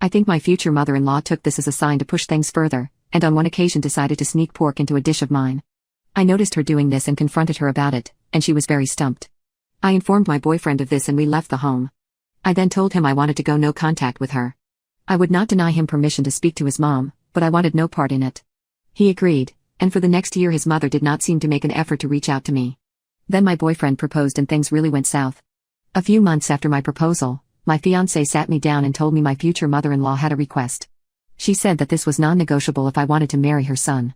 I think my future mother-in-law took this as a sign to push things further, and on one occasion decided to sneak pork into a dish of mine. I noticed her doing this and confronted her about it, and she was very stumped. I informed my boyfriend of this and we left the home. I then told him I wanted to go no contact with her. I would not deny him permission to speak to his mom, but I wanted no part in it. He agreed, and for the next year his mother did not seem to make an effort to reach out to me. Then my boyfriend proposed and things really went south. A few months after my proposal, my fiancé sat me down and told me my future mother-in-law had a request. She said that this was non-negotiable if I wanted to marry her son.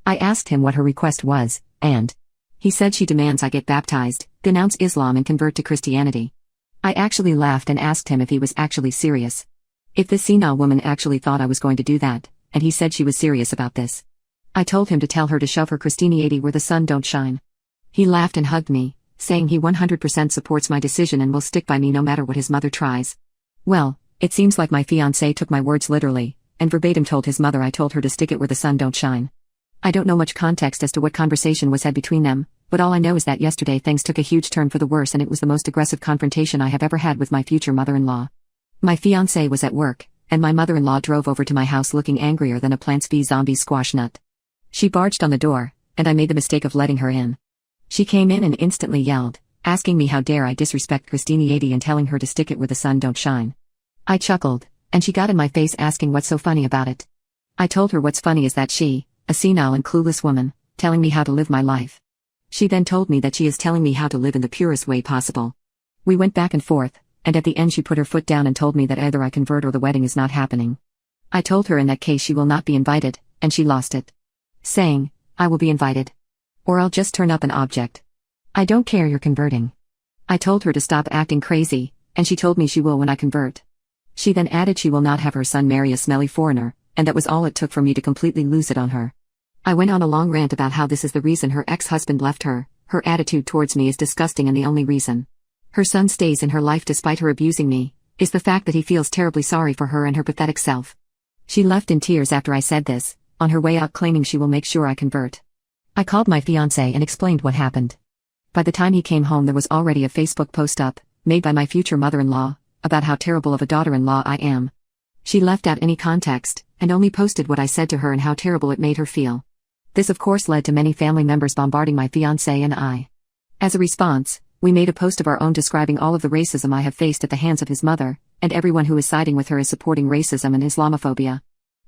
I asked him what her request was, and he said she demands I get baptized, denounce Islam and convert to Christianity. I actually laughed and asked him if he was actually serious. If this senile woman actually thought I was going to do that, and he said she was serious about this. I told him to tell her to shove her Christianity where the sun don't shine. He laughed and hugged me, saying he 100% supports my decision and will stick by me no matter what his mother tries. Well, it seems like my fiancé took my words literally, and verbatim told his mother I told her to stick it where the sun don't shine. I don't know much context as to what conversation was had between them, but all I know is that yesterday things took a huge turn for the worse and it was the most aggressive confrontation I have ever had with my future mother-in-law. My fiancé was at work, and my mother-in-law drove over to my house looking angrier than a Plants v Zombies squash nut. She barged on the door, and I made the mistake of letting her in. She came in and instantly yelled, asking me how dare I disrespect Christianity and telling her to stick it where the sun don't shine. I chuckled, and she got in my face asking what's so funny about it. I told her what's funny is that she, a senile and clueless woman, telling me how to live my life. She then told me that she is telling me how to live in the purest way possible. We went back and forth, and at the end she put her foot down and told me that either I convert or the wedding is not happening. I told her in that case she will not be invited, and she lost it. Saying, I will be invited. Or I'll just turn up an object. I don't care you're converting. I told her to stop acting crazy, and she told me she will when I convert. She then added she will not have her son marry a smelly foreigner, and that was all it took for me to completely lose it on her. I went on a long rant about how this is the reason her ex-husband left her, her attitude towards me is disgusting and the only reason her son stays in her life despite her abusing me, is the fact that he feels terribly sorry for her and her pathetic self. She left in tears after I said this, on her way out claiming she will make sure I convert. I called my fiancé and explained what happened. By the time he came home there was already a Facebook post up, made by my future mother-in-law, about how terrible of a daughter-in-law I am. She left out any context, and only posted what I said to her and how terrible it made her feel. This of course led to many family members bombarding my fiancé and I. As a response, we made a post of our own describing all of the racism I have faced at the hands of his mother, and everyone who is siding with her is supporting racism and Islamophobia.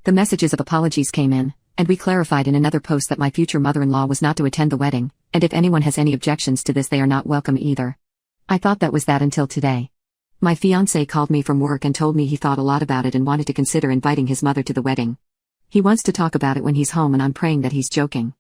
The messages of apologies came in, and we clarified in another post that my future mother-in-law was not to attend the wedding, and if anyone has any objections to this they are not welcome either. I thought that was that until today. My fiancé called me from work and told me he thought a lot about it and wanted to consider inviting his mother to the wedding. He wants to talk about it when he's home and I'm praying that he's joking.